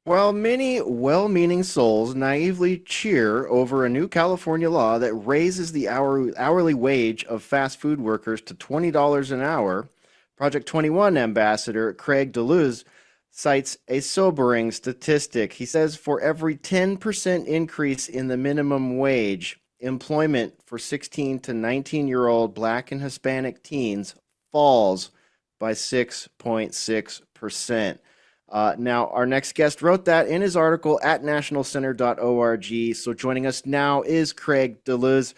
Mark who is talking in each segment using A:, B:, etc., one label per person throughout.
A: While many well meaning souls naively cheer over a new California law that raises the hourly wage of fast food workers to $20 an hour, Project 21 ambassador Craig DeLuz cites a sobering statistic. He says for every 10% increase in the minimum wage, employment for 16 to 19-year-old Black and Hispanic teens falls by 6.6%. Now, our next guest wrote that in his article at nationalcenter.org. So joining us now is Craig DeLuz.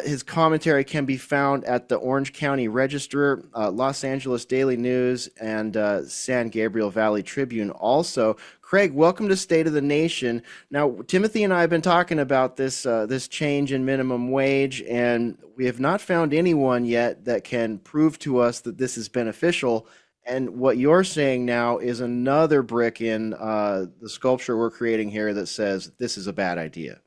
A: His commentary can be found at the Orange County Register, Los Angeles Daily News, and San Gabriel Valley Tribune also. Craig, welcome to State of the Nation. Now, Timothy and I have been talking about this change in minimum wage, and we have not found anyone yet that can prove to us that this is beneficial. And what you're saying now is another brick in the sculpture we're creating here that says this is a bad idea.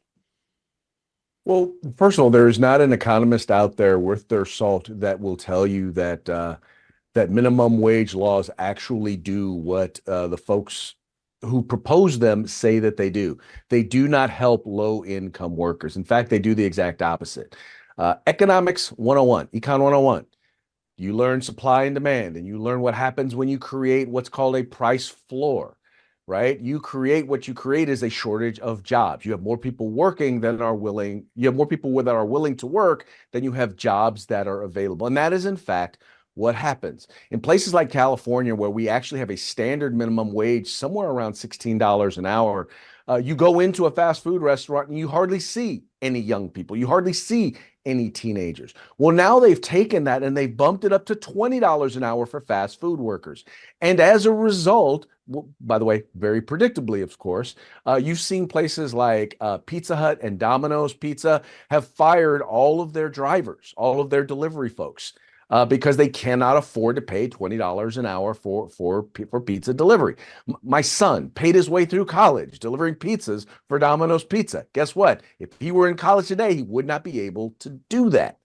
B: Well, first of all, there is not an economist out there worth their salt that will tell you that that minimum wage laws actually do what the folks who propose them say that they do. They do not help low income workers. In fact, they do the exact opposite. Economics 101, Econ 101. You learn supply and demand, and you learn what happens when you create what's called a price floor, right? You create what you create is a shortage of jobs. You have more people working than are willing, you have more people that are willing to work than you have jobs that are available. And that is, in fact, what happens. In places like California, where we actually have a standard minimum wage somewhere around $16 an hour, you go into a fast food restaurant and you hardly see any young people. You hardly see any teenagers. Well, now they've taken that and they've bumped it up to $20 an hour for fast food workers. And as a result, well, by the way, very predictably, of course, you've seen places like Pizza Hut and Domino's Pizza have fired all of their drivers, all of their delivery folks. Because they cannot afford to pay $20 an hour for pizza delivery. My son paid his way through college delivering pizzas for Domino's Pizza. Guess what? If he were in college today, he would not be able to do that.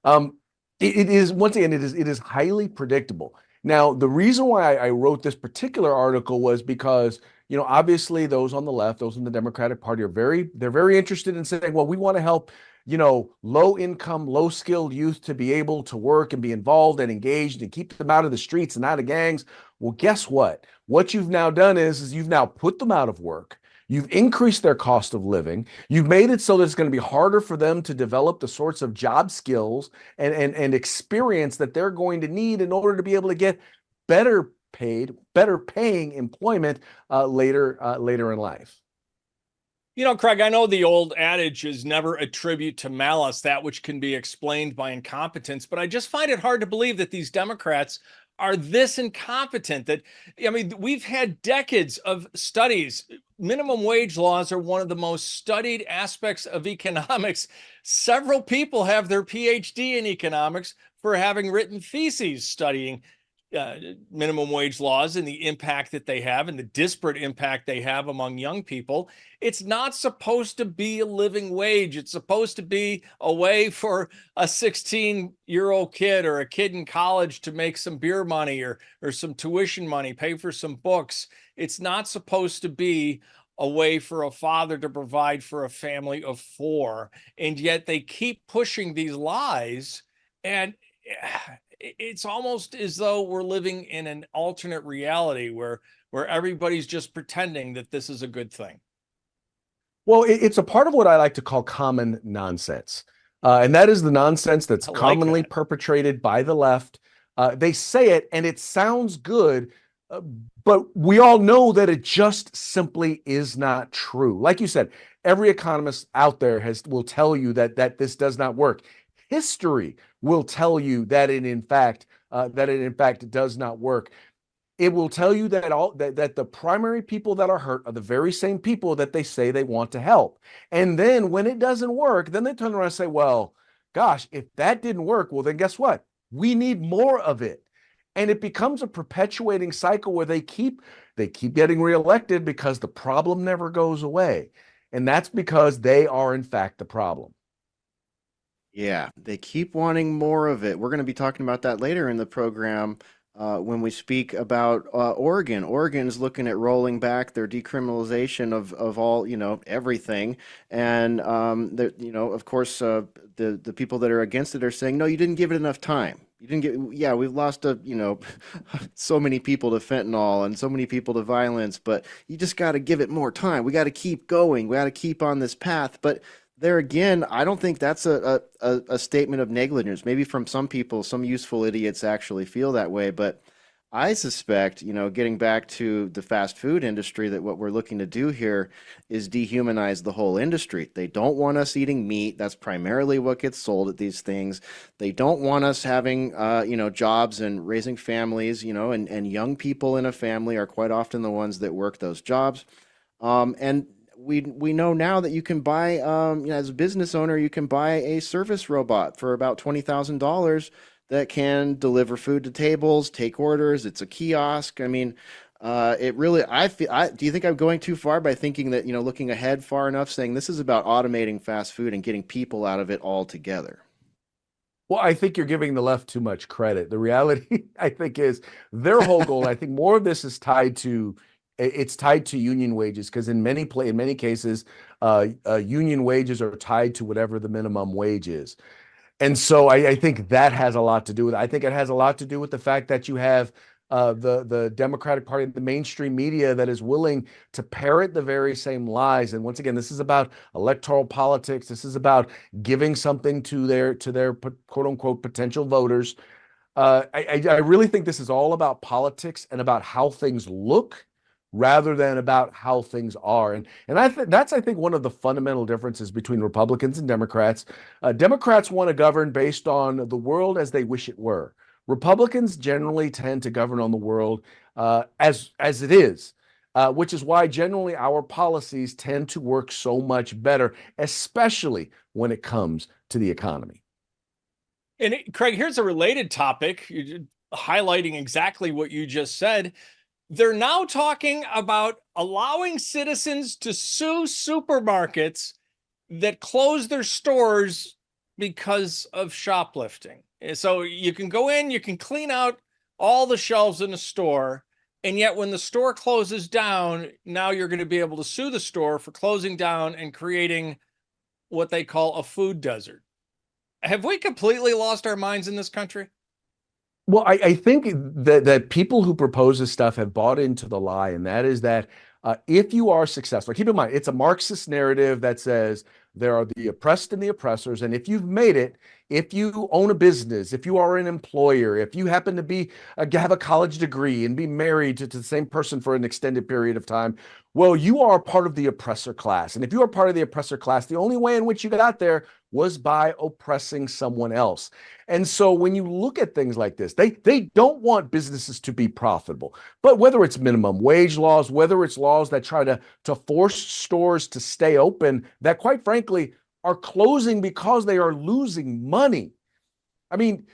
B: It is, once again, it is highly predictable. Now, the reason why I wrote this particular article was because, obviously those on the left, those in the Democratic Party they're very interested in saying, well, we want to help, low income, low skilled youth to be able to work and be involved and engaged and keep them out of the streets and out of gangs. Well, guess what? What you've now done is you've now put them out of work. You've increased their cost of living. You've made it so that it's going to be harder for them to develop the sorts of job skills and experience that they're going to need in order to be able to get better paid, better paying employment later in life.
C: Craig, I know the old adage is never attribute to malice that which can be explained by incompetence, but I just find it hard to believe that these Democrats are this incompetent. We've had decades of studies. Minimum wage laws are one of the most studied aspects of economics. Several people have their PhD in economics for having written theses studying minimum wage laws and the impact that they have and the disparate impact they have among young people. It's not supposed to be a living wage. It's supposed to be a way for a 16-year-old kid or a kid in college to make some beer money or some tuition money, pay for some books. It's not supposed to be a way for a father to provide for a family of four. And yet they keep pushing these lies, and it's almost as though we're living in an alternate reality where everybody's just pretending that this is a good thing.
B: Well, it's a part of what I like to call common nonsense. And that is the nonsense that's commonly perpetrated by the left. They say it and it sounds good, but we all know that it just simply is not true. Like you said, every economist out there will tell you that this does not work. History will tell you that it in fact does not work. It will tell you that the primary people that are hurt are the very same people that they say they want to help. And then when it doesn't work, then they turn around and say, well, gosh, if that didn't work, well, then guess what? We need more of it. And it becomes a perpetuating cycle where they keep getting reelected because the problem never goes away. And that's because they are in fact the problem.
A: Yeah, they keep wanting more of it. We're going to be talking about that later in the program. when we speak about Oregon is looking at rolling back their decriminalization of all, everything. And, of course, the people that are against it are saying, no, you didn't give it enough time. You didn't get, yeah, we've lost so many people to fentanyl and so many people to violence, but you just got to give it more time. We got to keep going. We got to keep on this path. But there again, I don't think that's a statement of negligence. Maybe from some people, some useful idiots actually feel that way. But I suspect, getting back to the fast food industry, that what we're looking to do here is dehumanize the whole industry. They don't want us eating meat. That's primarily what gets sold at these things. They don't want us having, jobs and raising families, and young people in a family are quite often the ones that work those jobs. And we know now that you can buy, as a business owner, you can buy a service robot for about $20,000 that can deliver food to tables, take orders. It's a kiosk. I mean, it really. Do you think I'm going too far by thinking that, looking ahead far enough, saying this is about automating fast food and getting people out of it altogether?
B: Well, I think you're giving the left too much credit. The reality, I think, is their whole goal. I think more of this is tied to union wages, because in many cases, union wages are tied to whatever the minimum wage is. And so I think that has a lot to do with it. I think it has a lot to do with the fact that you have the Democratic Party, the mainstream media that is willing to parrot the very same lies. And once again, this is about electoral politics. This is about giving something to their quote unquote potential voters. I really think this is all about politics and about how things look rather than about how things are. And I think one of the fundamental differences between Republicans and Democrats. Democrats want to govern based on the world as they wish it were. Republicans generally tend to govern on the world as it is. Which is why generally our policies tend to work so much better, especially when it comes to the economy.
C: And Craig, here's a related topic, highlighting exactly what you just said. They're now talking about allowing citizens to sue supermarkets that close their stores because of shoplifting. So you can go in, you can clean out all the shelves in a store, and yet when the store closes down, now you're going to be able to sue the store for closing down and creating what they call a food desert. Have we completely lost our minds in this country?
B: Well, I think that people who propose this stuff have bought into the lie, and that is that if you are successful, keep in mind, it's a Marxist narrative that says there are the oppressed and the oppressors, and if you've made it, if you own a business, if you are an employer, if you happen to be have a college degree and be married to the same person for an extended period of time, well, you are part of the oppressor class. And if you are part of the oppressor class, the only way in which you got there was by oppressing someone else. And so when you look at things like this, they don't want businesses to be profitable. But whether it's minimum wage laws, whether it's laws that try to force stores to stay open, that quite frankly are closing because they are losing money. I mean,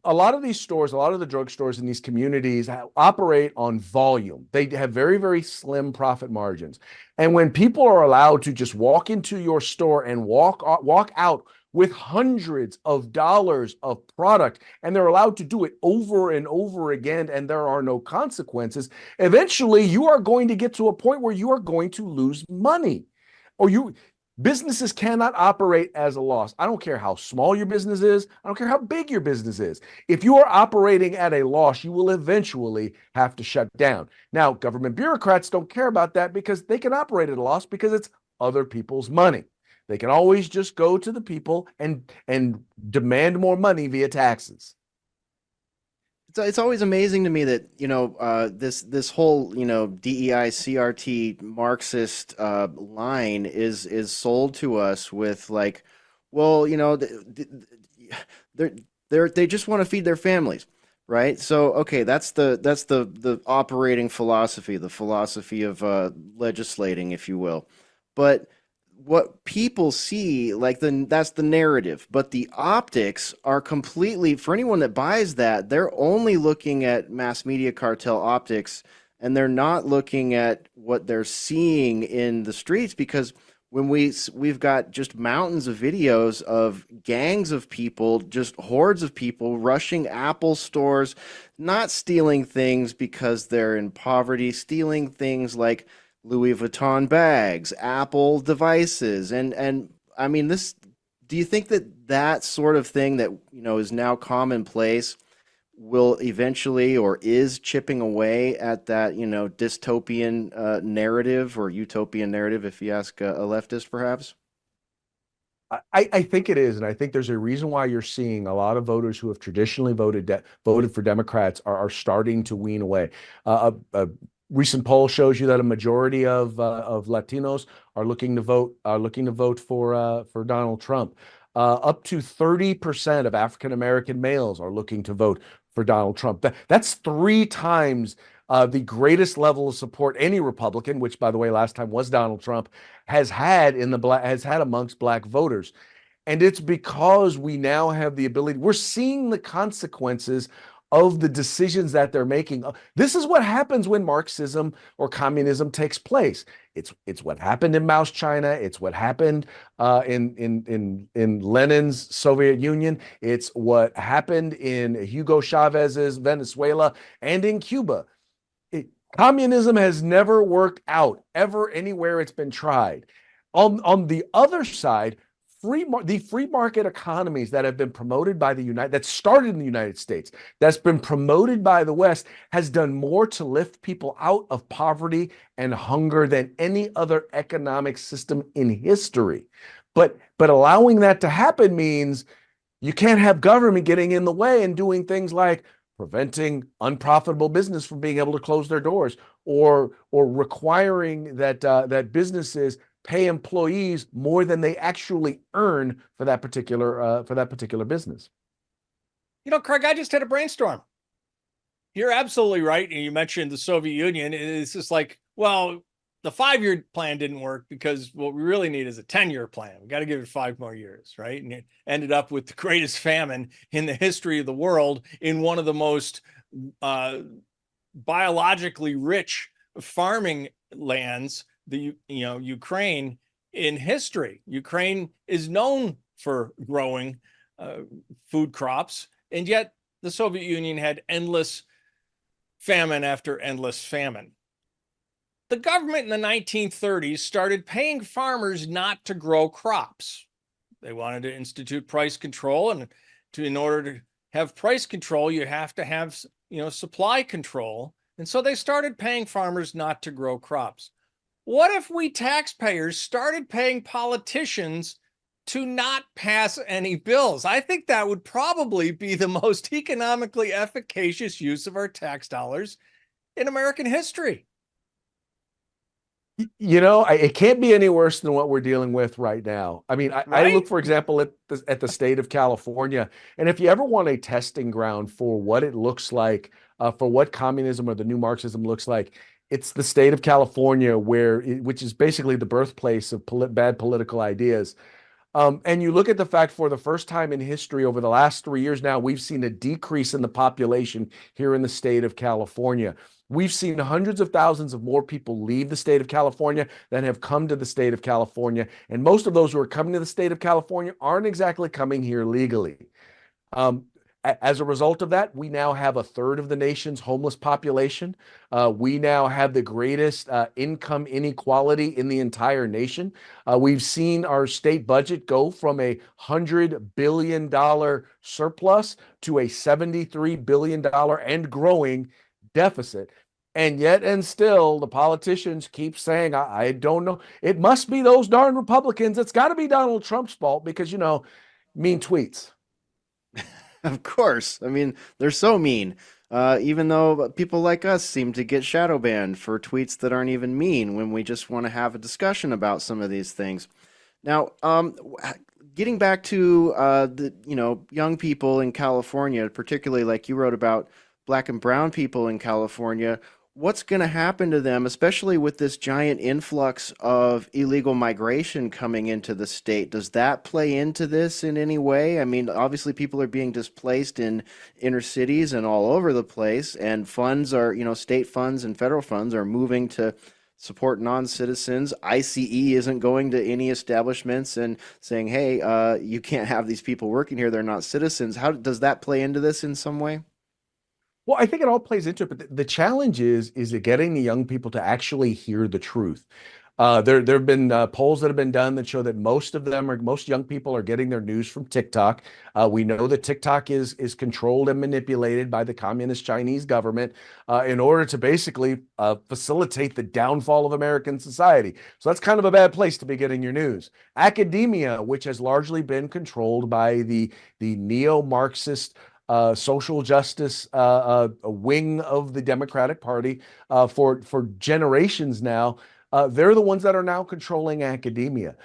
B: a lot of these stores, a lot of the drugstores in these communities operate on volume. They have very, very slim profit margins. And when people are allowed to just walk into your store and walk out with hundreds of dollars of product, and they're allowed to do it over and over again, and there are no consequences, eventually you are going to get to a point where you are going to lose money. Businesses cannot operate as a loss. I don't care how small your business is. I don't care how big your business is. If you are operating at a loss, you will eventually have to shut down. Now, government bureaucrats don't care about that because they can operate at a loss because it's other people's money. They can always just go to the people and demand more money via taxes.
A: It's always amazing to me that this whole DEI CRT Marxist line is sold to us with like, well, they just want to feed their families, right? So okay, that's the operating philosophy, the philosophy of legislating, if you will. But what people see, like that's the narrative, but the optics are completely, for anyone that buys that, they're only looking at mass media cartel optics, and they're not looking at what they're seeing in the streets, because when we've got just mountains of videos of gangs of people, just hordes of people rushing Apple stores, not stealing things because they're in poverty, stealing things like Louis Vuitton bags, Apple devices, and I mean this. Do you think that that sort of thing that is now commonplace will eventually or is chipping away at that dystopian narrative or utopian narrative, if you ask a leftist, perhaps?
B: I think it is, and I think there's a reason why you're seeing a lot of voters who have traditionally voted for Democrats are starting to wean away. A recent poll shows you that a majority of Latinos are looking to vote for Donald Trump. Up to 30% of African American males are looking to vote for Donald Trump. That's three times the greatest level of support any Republican, which by the way, last time was Donald Trump, has had amongst black voters. And it's because we now have the ability, we're seeing the consequences of the decisions that they're making. This is what happens when Marxism or communism takes place. It's what happened in Mao's China. It's what happened in Lenin's Soviet Union. It's what happened in Hugo Chavez's Venezuela and in Cuba. Communism has never worked out ever anywhere it's been tried. On the other side, the free market economies that have been promoted by that started in the United States, that's been promoted by the West, has done more to lift people out of poverty and hunger than any other economic system in history. But allowing that to happen means you can't have government getting in the way and doing things like preventing unprofitable business from being able to close their doors, or requiring that businesses pay employees more than they actually earn for that particular business.
C: Craig, I just had a brainstorm. You're absolutely right. You mentioned the Soviet Union. It's just like, well, the 5-year plan didn't work because what we really need is a 10-year plan. We got to give it 5 more years, right? And it ended up with the greatest famine in the history of the world in one of the most biologically rich farming lands, Ukraine, in history. Ukraine is known for growing food crops, and yet the Soviet Union had endless famine after endless famine. The government in the 1930s started paying farmers not to grow crops. They wanted to institute price control, and in order to have price control, you have to have supply control. And so they started paying farmers not to grow crops. What if we taxpayers started paying politicians to not pass any bills? I think that would probably be the most economically efficacious use of our tax dollars in American history.
B: It can't be any worse than what we're dealing with right now. I mean, I
C: Right?
B: look, for example, at the state of California, and if you ever want a testing ground for what it looks like, for what communism or the new Marxism looks like, it's the state of California, which is basically the birthplace of bad political ideas. And you look at the fact, for the first time in history, over the last 3 years now, we've seen a decrease in the population here in the state of California. We've seen hundreds of thousands of more people leave the state of California than have come to the state of California. And most of those who are coming to the state of California aren't exactly coming here legally. As a result of that, we now have a third of the nation's homeless population. We now have the greatest income inequality in the entire nation. We've seen our state budget go from a $100 billion surplus to a $73 billion and growing deficit. And yet and still, the politicians keep saying, I don't know. It must be those darn Republicans. It's got to be Donald Trump's fault because, mean tweets.
A: Of course. I mean, they're so mean. Even though people like us seem to get shadow banned for tweets that aren't even mean when we just want to have a discussion about some of these things. Now, getting back to the young people in California, particularly like you wrote about black and brown people in California, what's going to happen to them, especially with this giant influx of illegal migration coming into the state? Does that play into this in any way? I mean, obviously people are being displaced in inner cities and all over the place, and funds are, state funds and federal funds are moving to support non-citizens. ICE isn't going to any establishments and saying, "Hey, you can't have these people working here. They're not citizens." How does that play into this in some way?
B: Well, I think it all plays into it, but the challenge is getting the young people to actually hear the truth. There have been polls that have been done that show that most young people are getting their news from TikTok. We know that TikTok is controlled and manipulated by the communist Chinese government in order to basically facilitate the downfall of American society. So that's kind of a bad place to be getting your news. Academia, which has largely been controlled by the neo-Marxist social justice wing of the Democratic Party for generations now. They're the ones that are now controlling academia.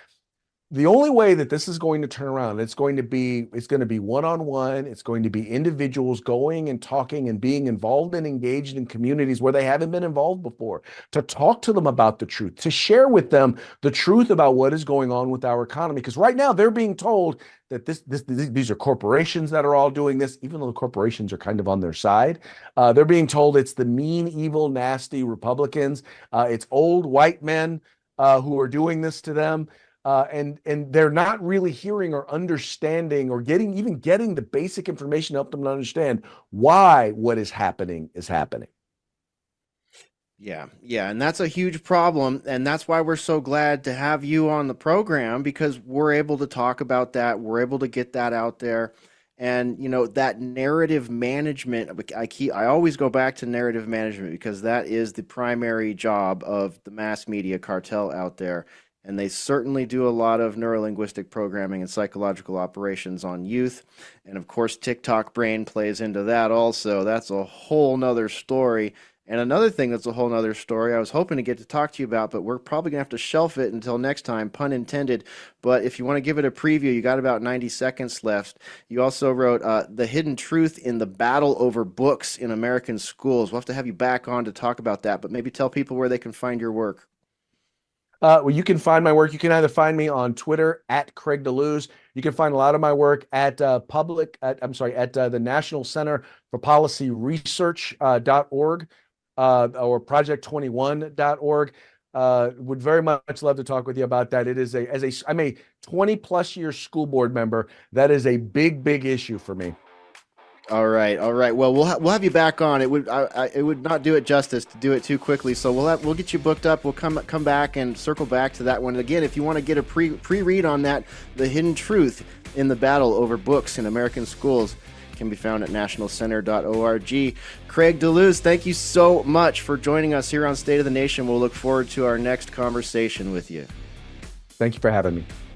B: The only way that this is going to turn around, it's going to be one-on-one. It's going to be individuals going and talking and being involved and engaged in communities where they haven't been involved before, to talk to them about the truth, to share with them the truth about what is going on with our economy. Because right now they're being told that these are corporations that are all doing this, even though the corporations are kind of on their side. They're being told it's the mean, evil, nasty Republicans. It's old white men who are doing this to them. And they're not really hearing or understanding or getting the basic information to help them to understand why what is happening is happening.
A: Yeah, and that's a huge problem, and that's why we're so glad to have you on the program, because we're able to talk about that, we're able to get that out there, and that narrative management. I always go back to narrative management because that is the primary job of the mass media cartel out there. And they certainly do a lot of neurolinguistic programming and psychological operations on youth. And of course, TikTok brain plays into that also. That's a whole nother story. And another thing that's a whole nother story I was hoping to get to talk to you about, but we're probably going to have to shelf it until next time, pun intended. But if you want to give it a preview, you got about 90 seconds left. You also wrote The Hidden Truth in the Battle Over Books in American Schools. We'll have to have you back on to talk about that, but maybe tell people where they can find your work.
B: Well, you can find my work. You can either find me on Twitter at Craig DeLuz. You can find a lot of my work at the National Center for Policy Research.org or project21.org. Would very much love to talk with you about that. I'm a 20 plus year school board member. That is a big issue for me.
A: All right. Well, we'll have you back on. It would not do it justice to do it too quickly. So we'll get you booked up. We'll come back and circle back to that one. And again, if you want to get a pre-read on that, The Hidden Truth in the Battle Over Books in American Schools can be found at nationalcenter.org. Craig DeLuz, thank you so much for joining us here on State of the Nation. We'll look forward to our next conversation with you.
B: Thank you for having me.